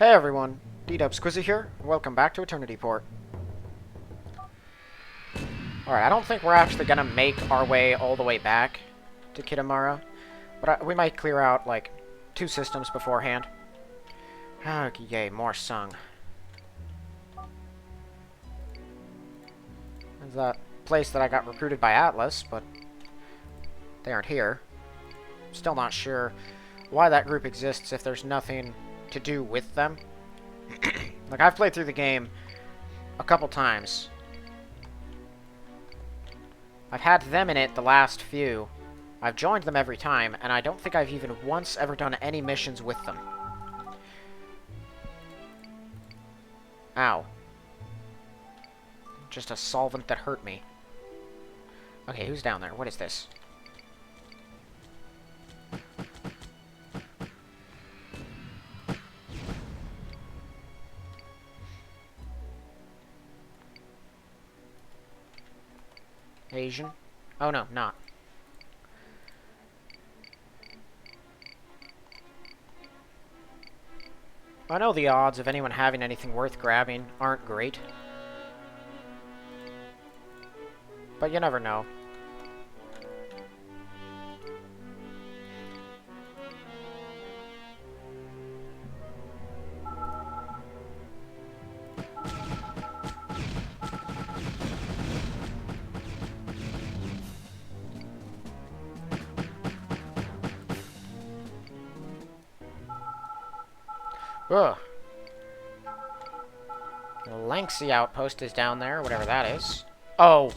Hey everyone, D-Dub Squizzy here, and welcome back to Eternity Port. Alright, I don't think we're actually gonna make our way all the way back to Kitamura, but we might clear out, like, 2 systems beforehand. Okay, yay, more sung. There's that place that I got recruited by Atlas, but they aren't here. Still not sure why that group exists if there's nothing to do with them. Like, I've played through the game a couple times. I've had them in it the last few. I've joined them every time, and I don't think I've even once ever done any missions with them. Ow. Just a solvent that hurt me. Okay, who's down there? What is this? Asian? Oh no, not. I know the odds of anyone having anything worth grabbing aren't great. But you never know. Ugh. The Lanxi outpost is down there, whatever that is. Oh!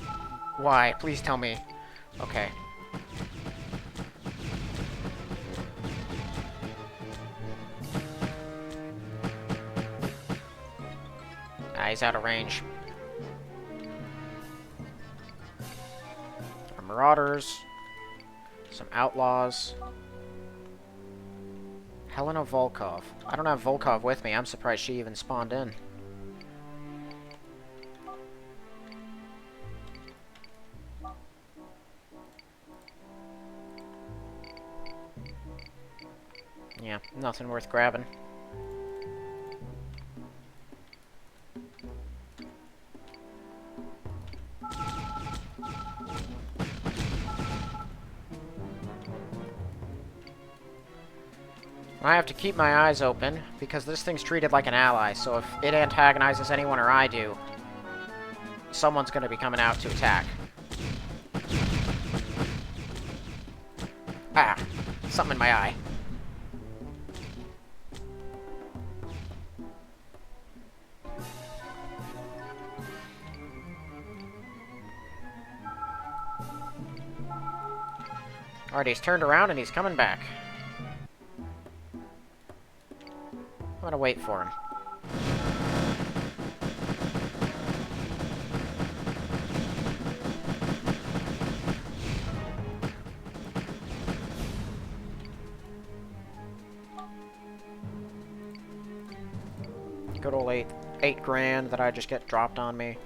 Why? Please tell me. Okay. Ah, he's out of range. Our Marauders. Some Outlaws. Helena Volkov. I don't have Volkov with me. I'm surprised she even spawned in. Yeah, nothing worth grabbing. I have to keep my eyes open, because this thing's treated like an ally, so if it antagonizes anyone or I do, someone's gonna be coming out to attack. Ah! Something in my eye. Alright, he's turned around and he's coming back. I'm gonna wait for him. Good old eight grand that I just get dropped on me.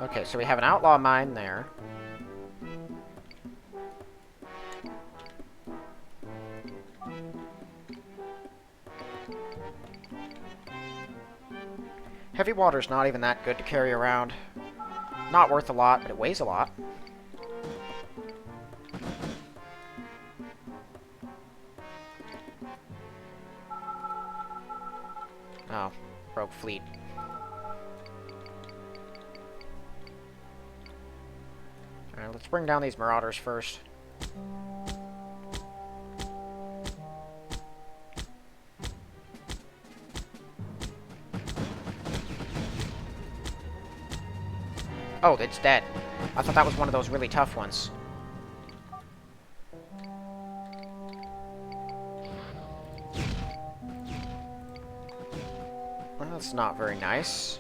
Okay, so we have an outlaw mine there. Heavy water's not even that good to carry around. Not worth a lot, but it weighs a lot. Oh, rogue fleet. Alright, let's bring down these Marauders first. Oh, it's dead. I thought that was one of those really tough ones. Well, that's not very nice.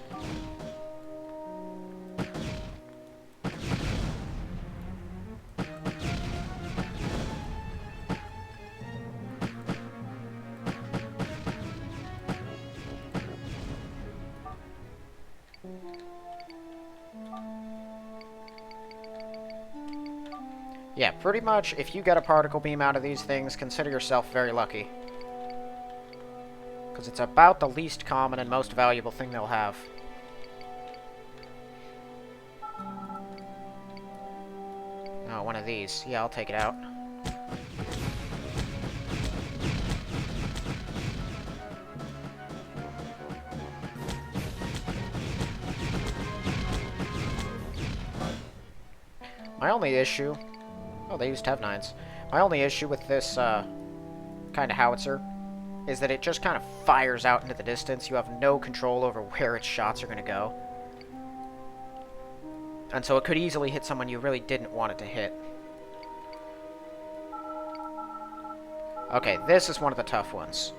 Yeah, pretty much, if you get a particle beam out of these things, consider yourself very lucky. Because it's about the least common and most valuable thing they'll have. Oh, one of these. Yeah, I'll take it out. My only issue... Oh, they used to have 9s. My only issue with this kind of howitzer is that it just kind of fires out into the distance. You have no control over where its shots are going to go. And so it could easily hit someone you really didn't want it to hit. Okay, this is one of the tough ones.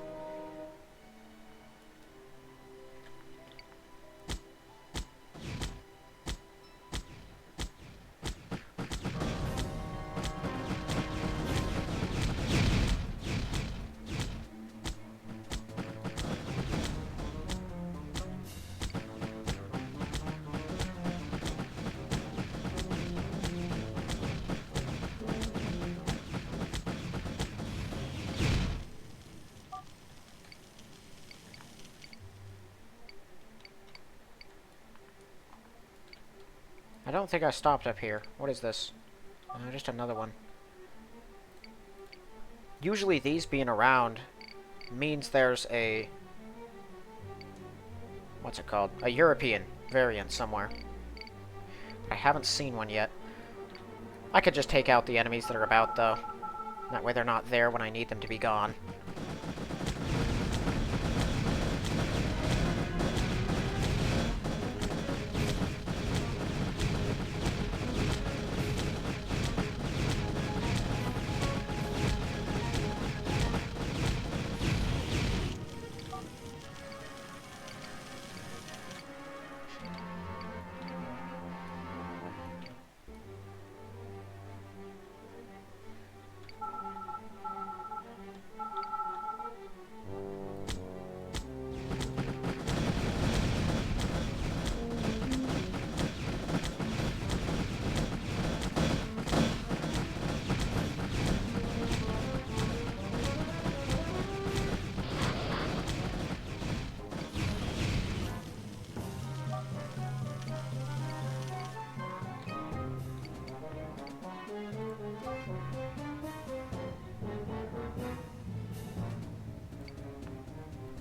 I don't think I stopped up here. What is this? Just another one. Usually these being around means there's a... What's it called? A European variant somewhere. I haven't seen one yet. I could just take out the enemies that are about, though. That way they're not there when I need them to be gone.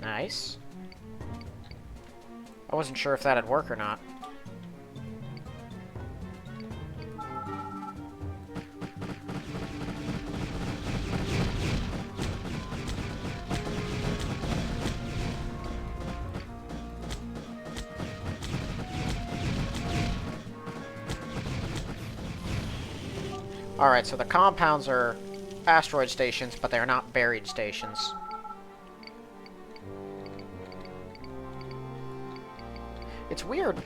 Nice. I wasn't sure if that'd work or not. Alright, so the compounds are asteroid stations, but they're not buried stations. It's weird.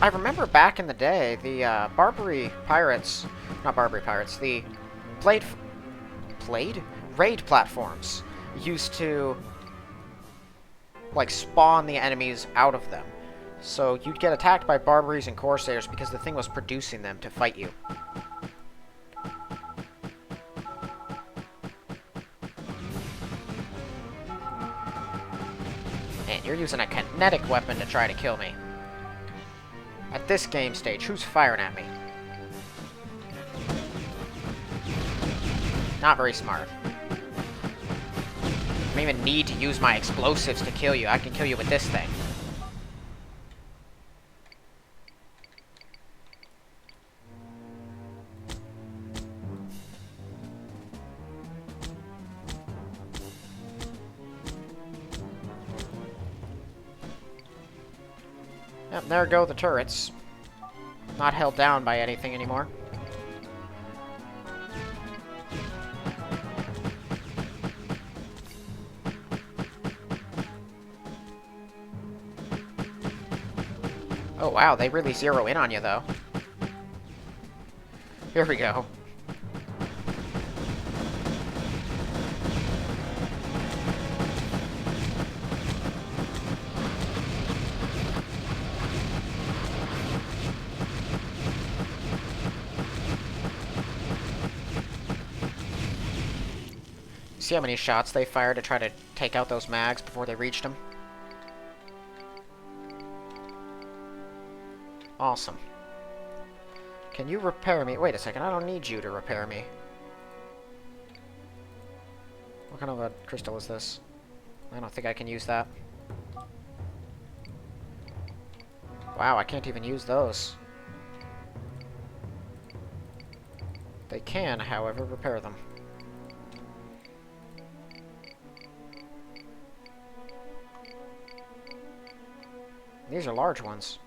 I remember back in the day, the Barbary Pirates... Not Barbary Pirates, the raid platforms used to, like, spawn the enemies out of them. So you'd get attacked by Barbaries and Corsairs because the thing was producing them to fight you. Man, you're using a kinetic weapon to try to kill me. At this game stage, who's firing at me? Not very smart. I don't even need to use my explosives to kill you. I can kill you with this thing. Yep, there go the turrets. Not held down by anything anymore. Oh wow, they really zero in on you though. Here we go. See how many shots they fired to try to take out those mags before they reached them? Awesome. Can you repair me? Wait a second, I don't need you to repair me. What kind of a crystal is this? I don't think I can use that. Wow, I can't even use those. They can, however, repair them. These are large ones.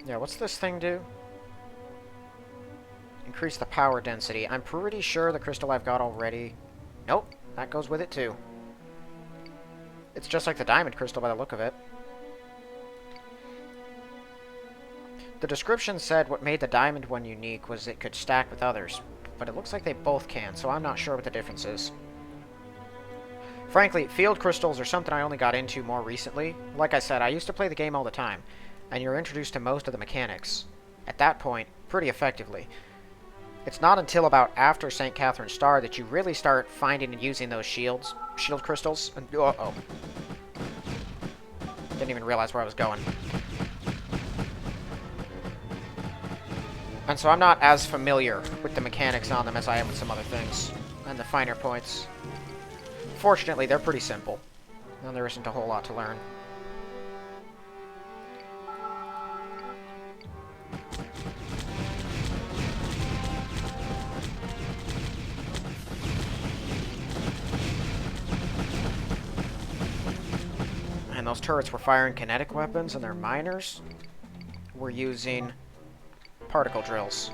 Yeah, what's this thing do? Increase the power density. I'm pretty sure the crystal I've got already... Nope, that goes with it too. It's just like the diamond crystal by the look of it. The description said what made the diamond one unique was it could stack with others, but it looks like they both can, so I'm not sure what the difference is. Frankly, field crystals are something I only got into more recently. Like I said, I used to play the game all the time, and you're introduced to most of the mechanics, at that point, pretty effectively. It's not until about after St. Catherine's Star that you really start finding and using those shield crystals. And, uh-oh. Didn't even realize where I was going. And so I'm not as familiar with the mechanics on them as I am with some other things, and the finer points. Fortunately, they're pretty simple, and there isn't a whole lot to learn. And those turrets were firing kinetic weapons, and their miners were using particle drills.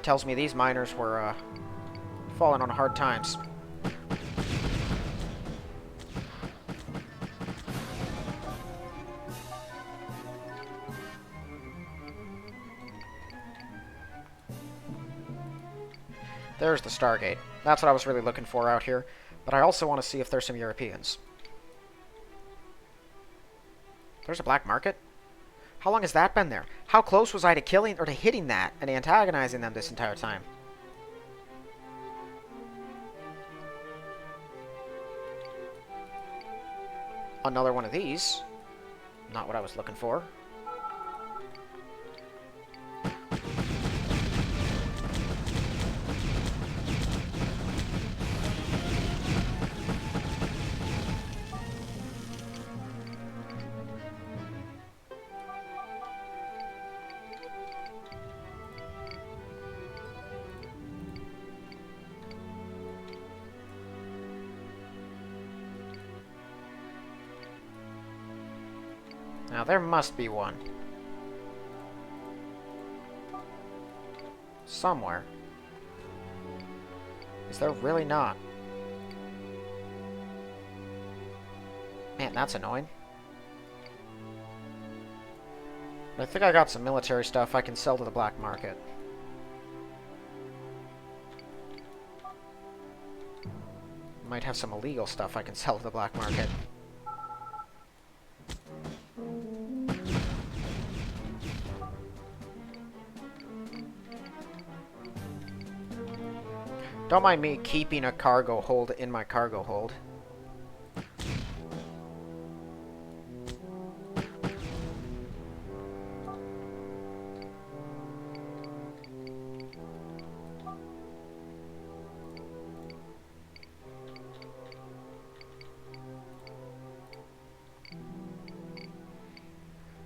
Tells me these miners were falling on hard times. There's the Stargate. That's what I was really looking for out here. But I also want to see if there's some Europeans. There's a black market? How long has that been there? How close was I to killing or to hitting that and antagonizing them this entire time? Another one of these. Not what I was looking for. Now, there must be one. Somewhere. Is there really not? Man, that's annoying. I think I got some military stuff I can sell to the black market. Might have some illegal stuff I can sell to the black market. Don't mind me keeping a cargo hold in my cargo hold.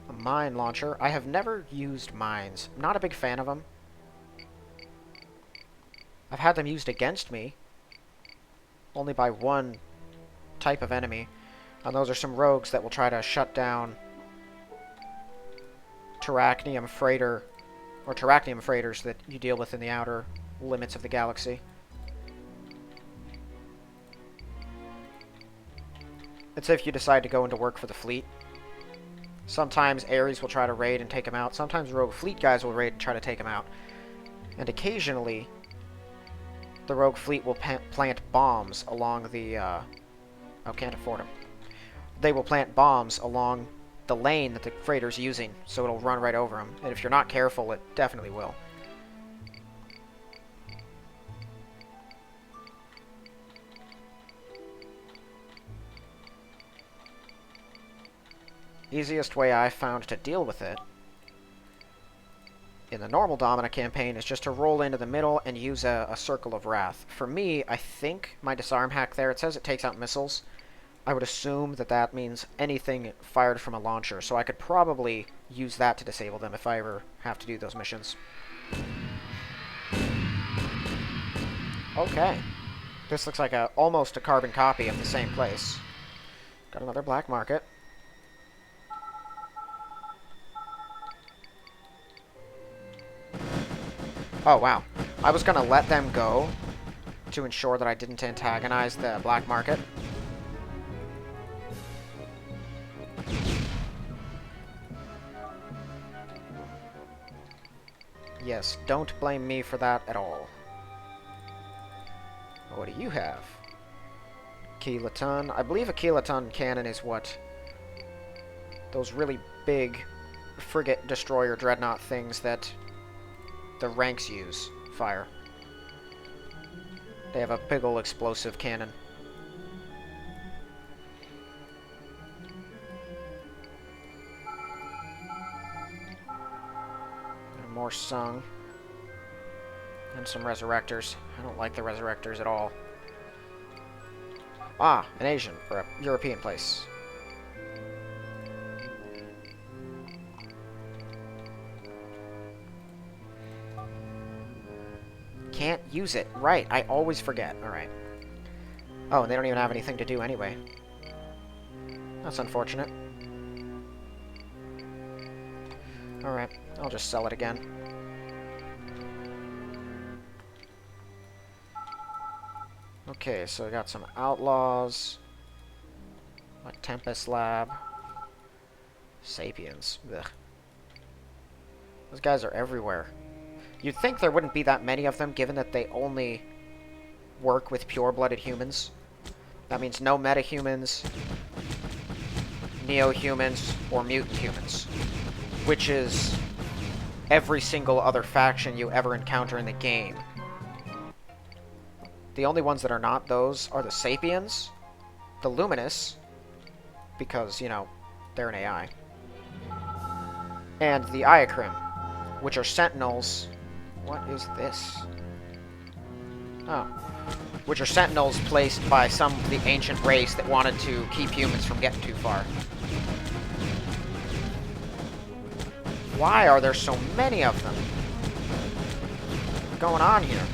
A mine launcher. I have never used mines. I'm not a big fan of them. I've had them used against me, only by one type of enemy, and those are some rogues that will try to shut down Terracnium freighter, or Terracnium freighters that you deal with in the outer limits of the galaxy. It's if you decide to go into work for the fleet. Sometimes Ares will try to raid and take them out, sometimes rogue fleet guys will raid and try to take them out, and occasionally the rogue fleet will plant bombs along the... oh, can't afford them. They will plant bombs along the lane that the freighter's using, so it'll run right over them. And if you're not careful, it definitely will. Easiest way I found to deal with it in the normal Domina campaign is just to roll into the middle and use a Circle of Wrath. For me, I think my disarm hack there, it says it takes out missiles. I would assume that that means anything fired from a launcher, so I could probably use that to disable them if I ever have to do those missions. Okay. This looks like almost a carbon copy of the same place. Got another black market. Oh, wow. I was going to let them go to ensure that I didn't antagonize the black market. Yes, don't blame me for that at all. What do you have? Kiloton. I believe a kiloton cannon is what those really big frigate, destroyer, dreadnought things that the ranks use fire. They have a big ol' explosive cannon. And more sung. And some resurrectors. I don't like the resurrectors at all. Ah, an Asian, or a European place. Can't use it. Right, I always forget. Alright. Oh, and they don't even have anything to do anyway. That's unfortunate. Alright, I'll just sell it again. Okay, so we got some outlaws. Like Tempest Lab. Sapiens. Ugh. Those guys are everywhere. You'd think there wouldn't be that many of them, given that they only work with pure-blooded humans. That means no meta-humans, neo-humans, or mutant humans. Which is every single other faction you ever encounter in the game. The only ones that are not those are the Sapiens, the Luminous, because, you know, they're an AI, and the Iacrim, which are Sentinels. What is this? Oh. Which are Sentinels placed by some of the ancient race that wanted to keep humans from getting too far. Why are there so many of them? What's going on here?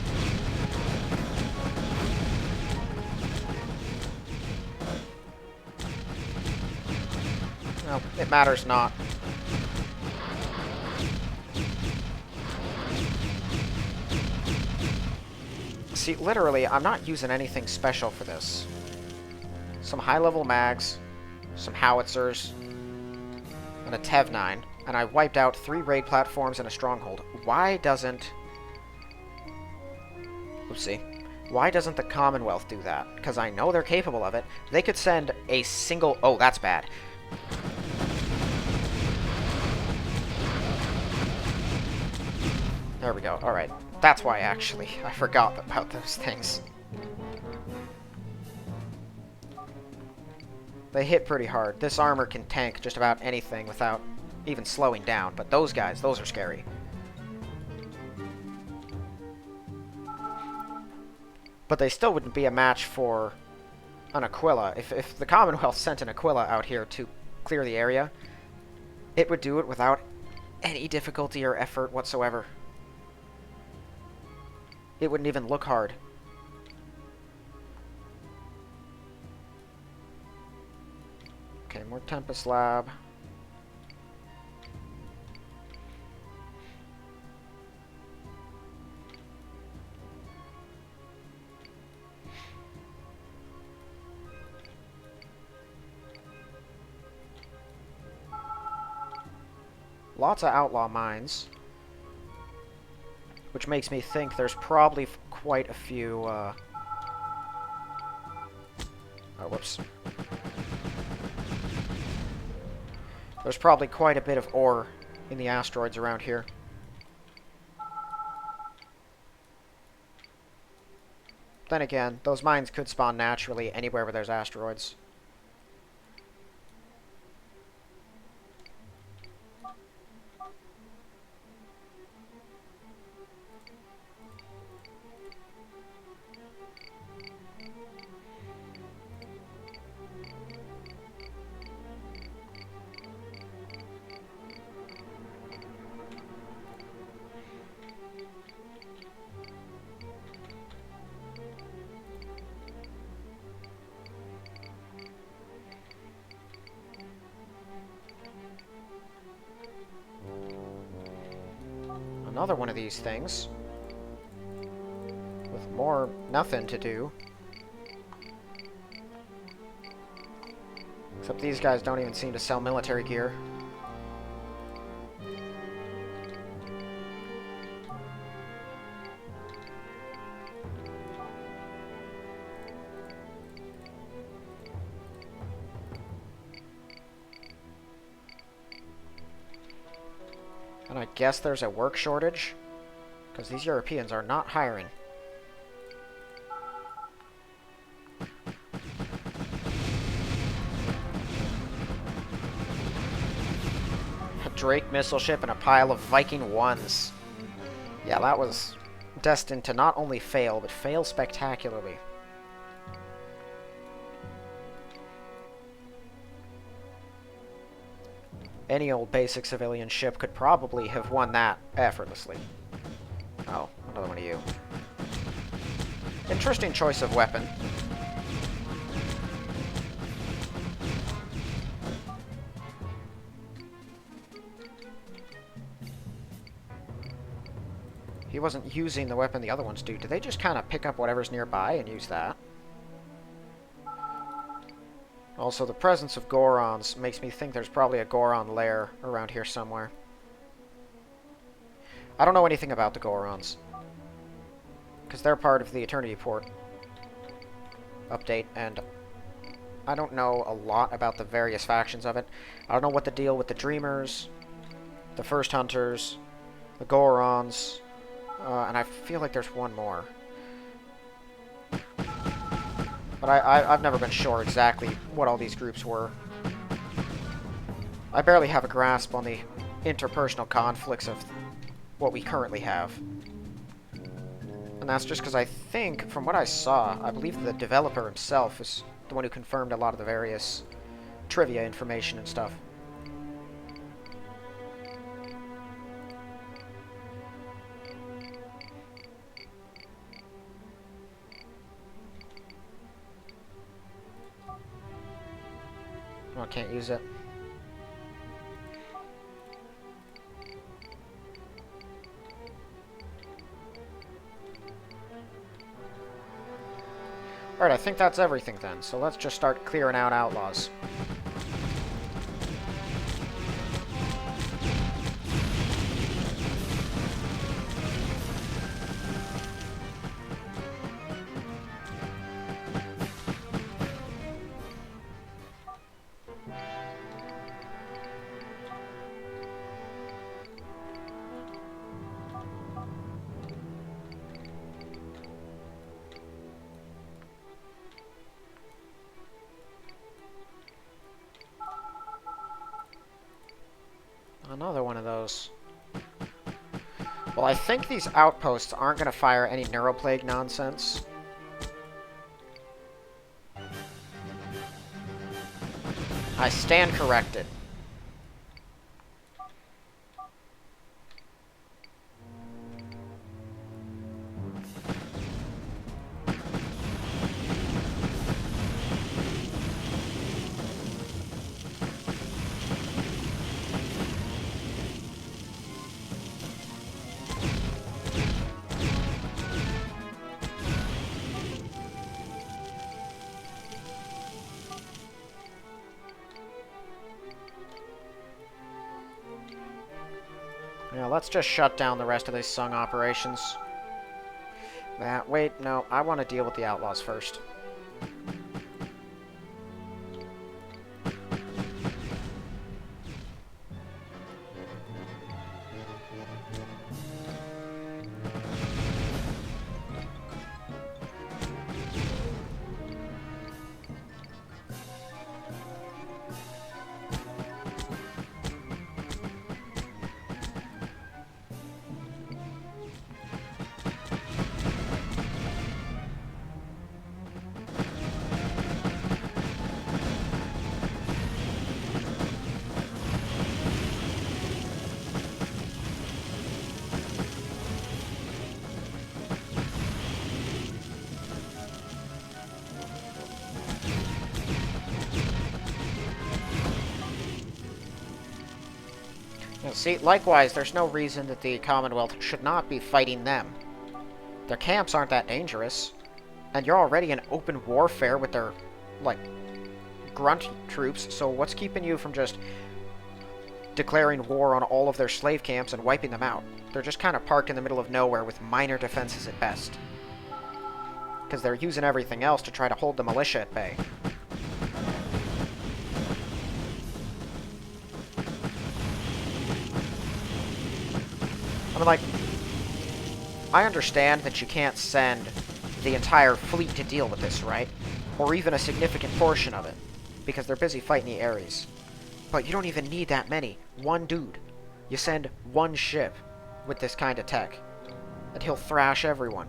No, it matters not. See, literally, I'm not using anything special for this. Some high-level mags, some howitzers, and a Tev-9, and I wiped out 3 raid platforms and a stronghold. Why doesn't... Oopsie. Why doesn't the Commonwealth do that? Because I know they're capable of it. They could send a single... Oh, that's bad. There we go. Alright. That's why, actually, I forgot about those things. They hit pretty hard. This armor can tank just about anything without even slowing down, but those guys, those are scary. But they still wouldn't be a match for an Aquila. If the Commonwealth sent an Aquila out here to clear the area, it would do it without any difficulty or effort whatsoever. It wouldn't even look hard. Okay, more Tempest Lab. Lots of outlaw mines. Which makes me think there's probably quite a few, Oh, whoops. There's probably quite a bit of ore in the asteroids around here. Then again, those mines could spawn naturally anywhere where there's asteroids. Another one of these things. With more nothing to do. Except these guys don't even seem to sell military gear. And I guess there's a work shortage, because these Europeans are not hiring. A Drake missile ship and a pile of Viking 1s. Yeah, that was destined to not only fail, but fail spectacularly. Any old basic civilian ship could probably have won that effortlessly. Oh, another one of you. Interesting choice of weapon. He wasn't using the weapon the other ones do. Do they just kind of pick up whatever's nearby and use that? Also, the presence of Gorons makes me think there's probably a Goron lair around here somewhere. I don't know anything about the Gorons, because they're part of the Eternity Port update, and I don't know a lot about the various factions of it. I don't know what the deal with the Dreamers, the First Hunters, the Gorons, and I feel like there's one more. But I've never been sure exactly what all these groups were. I barely have a grasp on the interpersonal conflicts of what we currently have. And that's just because I think, from what I saw, I believe the developer himself is the one who confirmed a lot of the various trivia information and stuff. Oh, I can't use it. Alright, I think that's everything then, so let's just start clearing out outlaws. Another one of those. Well, I think these outposts aren't going to fire any neuroplague nonsense. I stand corrected. Yeah, let's just shut down the rest of these Sung operations. Wait, no, I want to deal with the outlaws first. See, likewise, there's no reason that the Commonwealth should not be fighting them. Their camps aren't that dangerous, and you're already in open warfare with their, like, grunt troops, so what's keeping you from just declaring war on all of their slave camps and wiping them out? They're just kind of parked in the middle of nowhere with minor defenses at best. Because they're using everything else to try to hold the militia at bay. I mean, like, I understand that you can't send the entire fleet to deal with this, right? Or even a significant portion of it, because they're busy fighting the Ares. But you don't even need that many. One dude. You send one ship with this kind of tech, and he'll thrash everyone.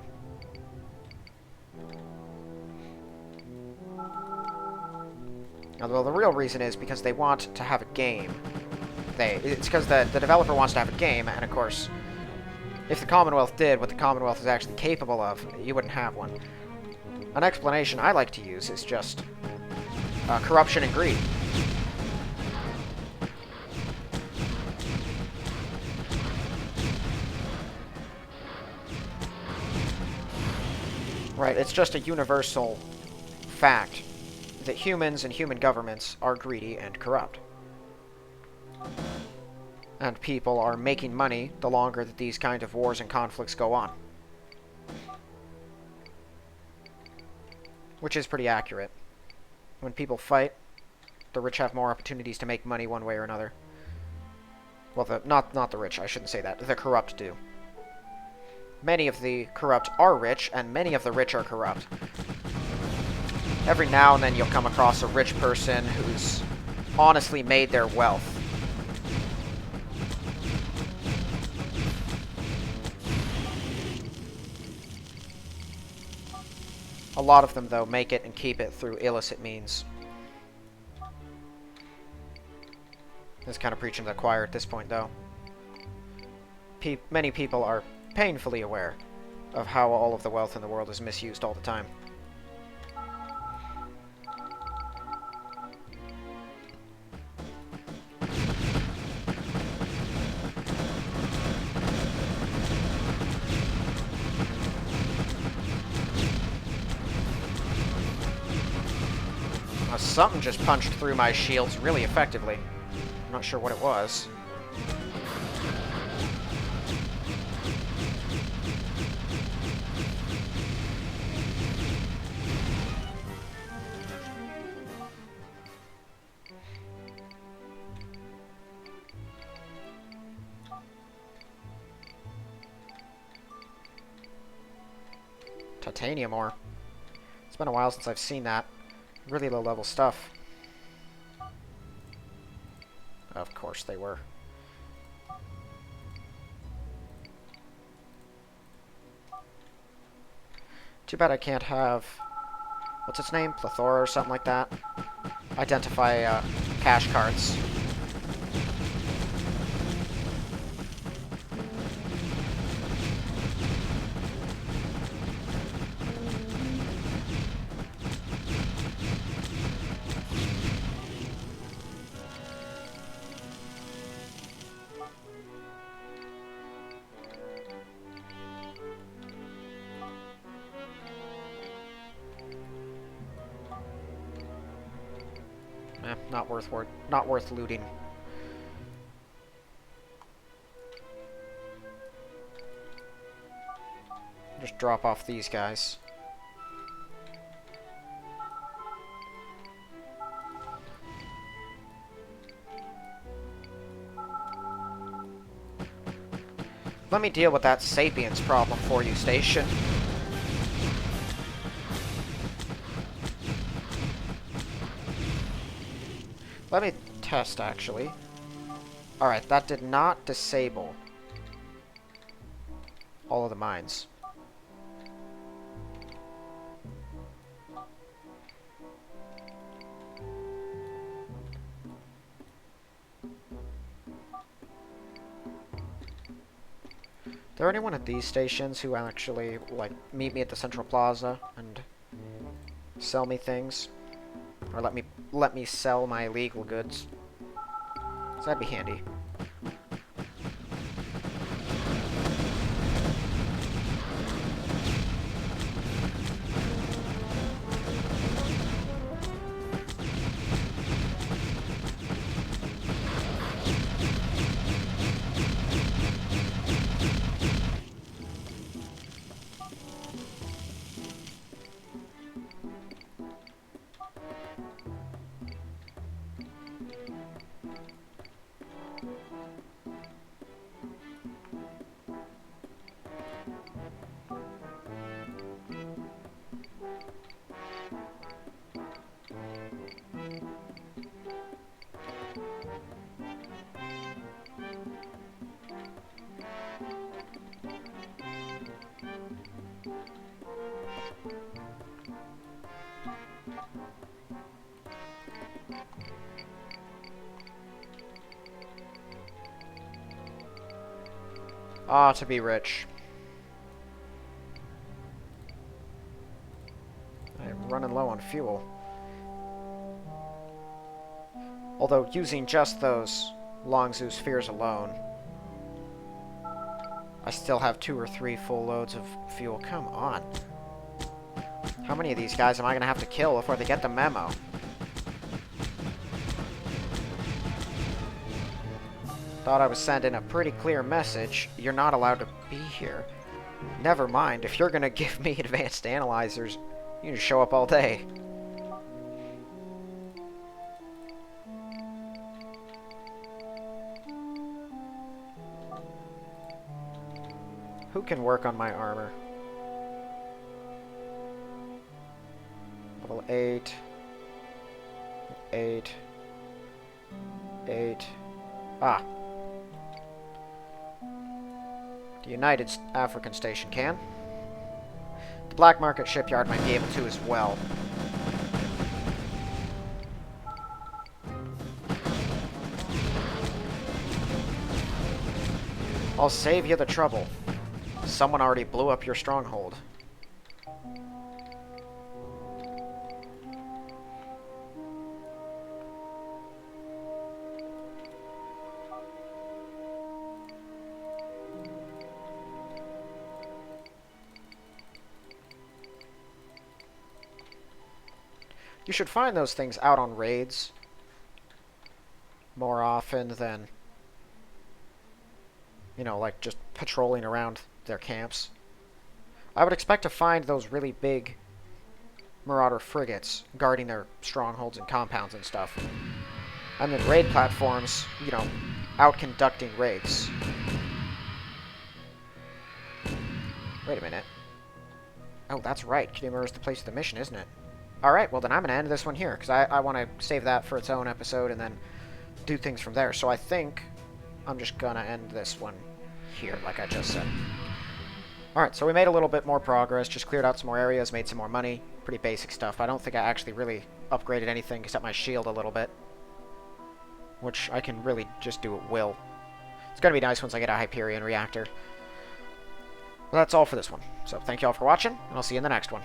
Now, well, the real reason is because they want to have a game. It's because the developer wants to have a game, and of course, if the Commonwealth did what the Commonwealth is actually capable of, you wouldn't have one. An explanation I like to use is just corruption and greed. Right, it's just a universal fact that humans and human governments are greedy and corrupt. And people are making money the longer that these kind of wars and conflicts go on. Which is pretty accurate. When people fight, the rich have more opportunities to make money one way or another. Well, not the rich, I shouldn't say that. The corrupt do. Many of the corrupt are rich, and many of the rich are corrupt. Every now and then you'll come across a rich person who's honestly made their wealth. A lot of them, though, make it and keep it through illicit means. It's kind of preaching to the choir at this point, though. Many people are painfully aware of how all of the wealth in the world is misused all the time. Something just punched through my shields really effectively. I'm not sure what it was. Titanium ore. It's been a while since I've seen that. Really low-level stuff. Of course they were. Too bad I can't have... what's its name? Plethora or something like that? Identify cash cards. Not worth looting. Just drop off these guys. Let me deal with that Sapiens problem for you, Station. Let me test, actually. Alright, that did not disable all of the mines. There anyone at these stations who actually, like, meet me at the Central Plaza and sell me things? Or let me sell my illegal goods? So that'd be handy. Ah, to be rich. I'm running low on fuel. Although, using just those Longzhu spheres alone, I still have 2 or 3 full loads of fuel. Come on. How many of these guys am I going to have to kill before they get the memo? Thought I was sending a pretty clear message. You're not allowed to be here. Never mind, if you're going to give me advanced analyzers, you can show up all day. Who can work on my armor? Level 8. 8. 8. Ah. The United African Station can. The Black Market Shipyard might be able to as well. I'll save you the trouble. Someone already blew up your stronghold. You should find those things out on raids more often than, you know, like just patrolling around their camps. I would expect to find those really big Marauder frigates guarding their strongholds and compounds and stuff. And then raid platforms, you know, out conducting raids. Wait a minute. Oh, that's right. Kidimura is the place of the mission, isn't it? Alright, well then I'm going to end this one here, because I want to save that for its own episode and then do things from there. So I think I'm just going to end this one here, like I just said. Alright, so we made a little bit more progress, just cleared out some more areas, made some more money. Pretty basic stuff. I don't think I actually really upgraded anything except my shield a little bit, which I can really just do at will. It's going to be nice once I get a Hyperion reactor. Well, that's all for this one. So thank you all for watching, and I'll see you in the next one.